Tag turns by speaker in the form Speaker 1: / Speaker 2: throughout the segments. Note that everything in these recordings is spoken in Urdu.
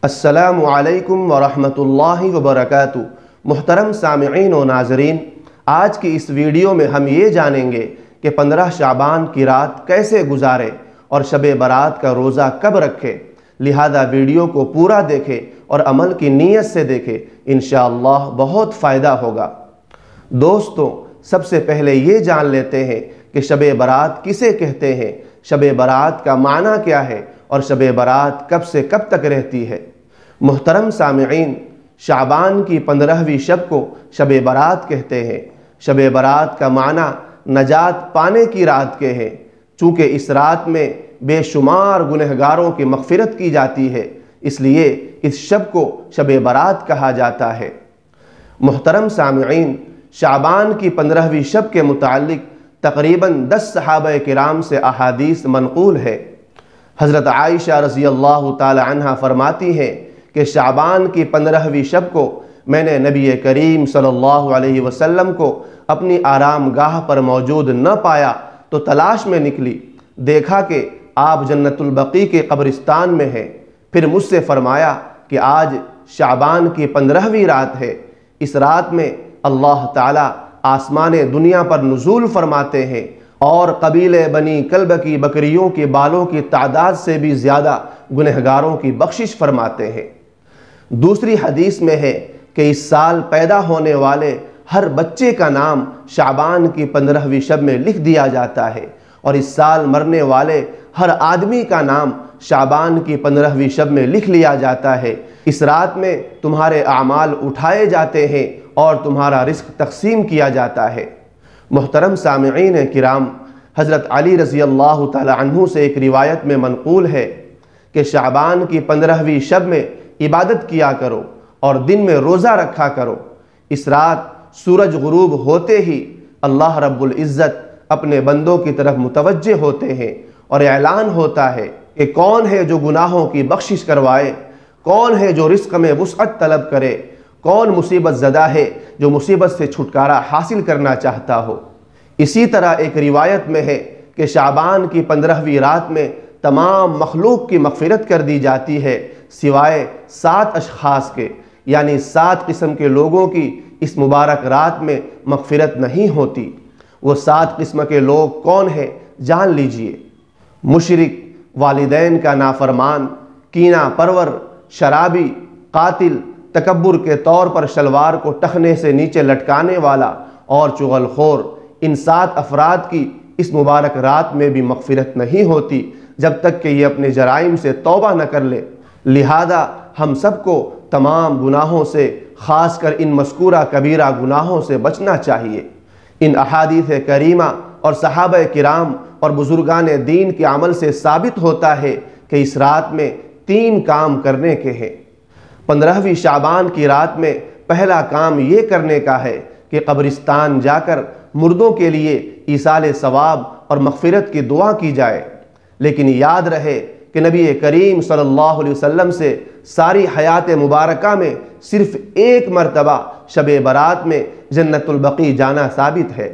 Speaker 1: السلام علیکم ورحمۃ اللہ وبرکاتہ۔ محترم سامعین و ناظرین، آج کی اس ویڈیو میں ہم یہ جانیں گے کہ 15 شعبان کی رات کیسے گزارے اور شب برات کا روزہ کب رکھے۔ لہذا ویڈیو کو پورا دیکھیں اور عمل کی نیت سے دیکھیں، انشاءاللہ بہت فائدہ ہوگا۔ دوستو، سب سے پہلے یہ جان لیتے ہیں کہ شب برات کسے کہتے ہیں، شب برات کا معنی کیا ہے اور شب برات کب سے کب تک رہتی ہے۔ محترم سامعین، شعبان کی 15ویں شب کو شب برات کہتے ہیں۔ شب برات کا معنی نجات پانے کی رات کے ہیں، چونکہ اس رات میں بے شمار گنہگاروں کی مغفرت کی جاتی ہے، اس لیے اس شب کو شب برات کہا جاتا ہے۔ محترم سامعین، شعبان کی 15ویں شب کے متعلق تقریباً 10 صحابہ کرام سے احادیث منقول ہے۔ حضرت عائشہ رضی اللہ تعالی عنہ فرماتی ہیں کہ شعبان کی 15ویں شب کو میں نے نبی کریم صلی اللہ علیہ وسلم کو اپنی آرام گاہ پر موجود نہ پایا تو تلاش میں نکلی، دیکھا کہ آپ جنت البقیع کے قبرستان میں ہیں۔ پھر مجھ سے فرمایا کہ آج شعبان کی 15ویں رات ہے، اس رات میں اللہ تعالیٰ آسمان دنیا پر نزول فرماتے ہیں اور قبیلے بنی کلب کی بکریوں کے بالوں کی تعداد سے بھی زیادہ گنہگاروں کی بخشش فرماتے ہیں۔ دوسری حدیث میں ہے کہ اس سال پیدا ہونے والے ہر بچے کا نام شعبان کی 15ویں شب میں لکھ دیا جاتا ہے، اور اس سال مرنے والے ہر آدمی کا نام شعبان کی 15ویں شب میں لکھ لیا جاتا ہے۔ اس رات میں تمہارے اعمال اٹھائے جاتے ہیں اور تمہارا رزق تقسیم کیا جاتا ہے۔ محترم سامعین کرام، حضرت علی رضی اللہ تعالی عنہ سے ایک روایت میں منقول ہے کہ شعبان کی 15ویں شب میں عبادت کیا کرو اور دن میں روزہ رکھا کرو۔ اس رات سورج غروب ہوتے ہی اللہ رب العزت اپنے بندوں کی طرف متوجہ ہوتے ہیں اور اعلان ہوتا ہے کہ کون ہے جو گناہوں کی بخشش کروائے، کون ہے جو رزق میں وسعت طلب کرے، کون مصیبت زدہ ہے جو مصیبت سے چھٹکارا حاصل کرنا چاہتا ہو۔ اسی طرح ایک روایت میں ہے کہ شعبان کی 15ویں رات میں تمام مخلوق کی مغفرت کر دی جاتی ہے سوائے 7 اشخاص کے، یعنی 7 قسم کے لوگوں کی اس مبارک رات میں مغفرت نہیں ہوتی۔ وہ 7 قسم کے لوگ کون ہیں جان لیجئے۔ مشرک، والدین کا نافرمان، کینہ پرور، شرابی، قاتل، تکبر کے طور پر شلوار کو ٹخنے سے نیچے لٹکانے والا اور چغل خور، ان 7 افراد کی اس مبارک رات میں بھی مغفرت نہیں ہوتی جب تک کہ یہ اپنے جرائم سے توبہ نہ کر لے۔ لہذا ہم سب کو تمام گناہوں سے، خاص کر ان مذکورہ کبیرہ گناہوں سے بچنا چاہیے۔ ان احادیث کریمہ اور صحابہ کرام اور بزرگان دین کے عمل سے ثابت ہوتا ہے کہ اس رات میں 3 کام کرنے کے ہیں۔ 15ویں شعبان کی رات میں پہلا کام یہ کرنے کا ہے کہ قبرستان جا کر مردوں کے لیے ایصال ثواب اور مغفرت کی دعا کی جائے۔ لیکن یاد رہے کہ نبی کریم صلی اللہ علیہ وسلم سے ساری حیات مبارکہ میں صرف 1 مرتبہ شب برات میں جنت البقیع جانا ثابت ہے۔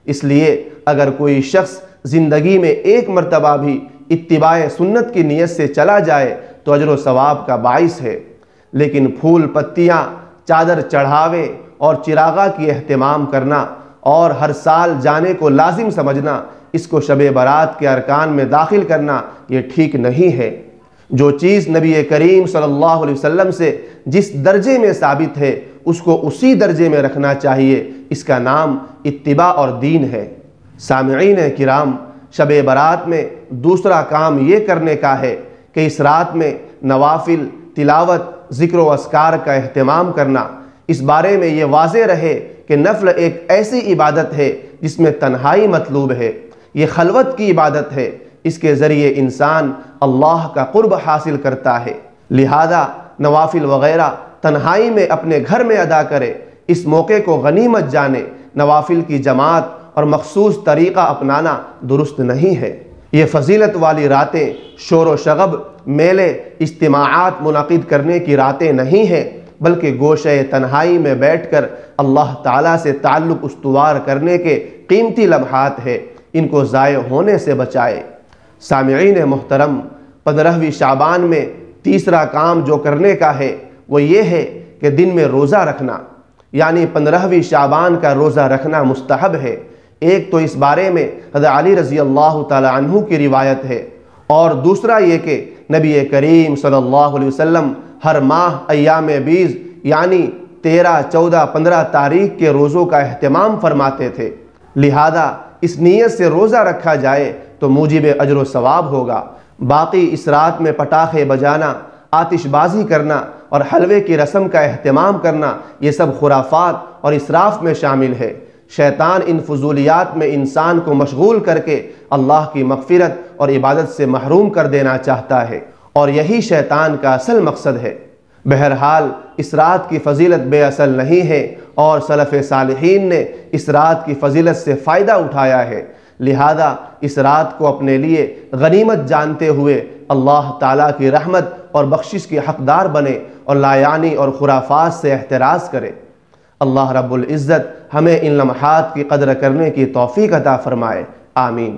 Speaker 1: اس لیے اگر کوئی شخص زندگی میں 1 مرتبہ بھی اتباع سنت کی نیت سے چلا جائے تو اجر و ثواب کا باعث ہے، لیکن پھول پتیاں، چادر چڑھاوے اور چراغاں کی اہتمام کرنا اور ہر سال جانے کو لازم سمجھنا، اس کو شب برات کے ارکان میں داخل کرنا، یہ ٹھیک نہیں ہے۔ جو چیز نبی کریم صلی اللہ علیہ وسلم سے جس درجے میں ثابت ہے اس کو اسی درجے میں رکھنا چاہیے، اس کا نام اتباع اور دین ہے۔ سامعین کرام، شب برات میں دوسرا کام یہ کرنے کا ہے کہ اس رات میں نوافل، تلاوت، ذکر و اذکار کا اہتمام کرنا۔ اس بارے میں یہ واضح رہے کہ نفل ایک ایسی عبادت ہے جس میں تنہائی مطلوب ہے، یہ خلوت کی عبادت ہے، اس کے ذریعے انسان اللہ کا قرب حاصل کرتا ہے۔ لہذا نوافل وغیرہ تنہائی میں اپنے گھر میں ادا کرے، اس موقع کو غنیمت جانے۔ نوافل کی جماعت اور مخصوص طریقہ اپنانا درست نہیں ہے۔ یہ فضیلت والی راتیں شور و شغب، میلے، اجتماعات منعقد کرنے کی راتیں نہیں ہیں، بلکہ گوشے تنہائی میں بیٹھ کر اللہ تعالیٰ سے تعلق استوار کرنے کے قیمتی لمحات ہے، ان کو ضائع ہونے سے بچائے۔ سامعین محترم، 15ویں شعبان میں تیسرا کام جو کرنے کا ہے وہ یہ ہے کہ دن میں روزہ رکھنا، یعنی 15ویں شعبان کا روزہ رکھنا مستحب ہے۔ ایک تو اس بارے میں حضرت علی رضی اللہ تعالی عنہ کی روایت ہے، اور دوسرا یہ کہ نبی کریم صلی اللہ علیہ وسلم ہر ماہ ایام بیض یعنی 13، 14، 15 تاریخ کے روزوں کا اہتمام فرماتے تھے، لہذا اس نیت سے روزہ رکھا جائے تو موجب اجر و ثواب ہوگا۔ باقی اس رات میں پٹاخے بجانا، آتش بازی کرنا اور حلوے کی رسم کا اہتمام کرنا، یہ سب خرافات اور اسراف میں شامل ہے۔ شیطان ان فضولیات میں انسان کو مشغول کر کے اللہ کی مغفرت اور عبادت سے محروم کر دینا چاہتا ہے، اور یہی شیطان کا اصل مقصد ہے۔ بہرحال اس رات کی فضیلت بے اصل نہیں ہے، اور سلف صالحین نے اس رات کی فضیلت سے فائدہ اٹھایا ہے، لہذا اس رات کو اپنے لیے غنیمت جانتے ہوئے اللہ تعالیٰ کی رحمت اور بخشش کے حقدار بنے اور لایانی اور خرافات سے احتراز کرے۔ اللہ رب العزت ہمیں ان لمحات کی قدر کرنے کی توفیق عطا فرمائے، آمین۔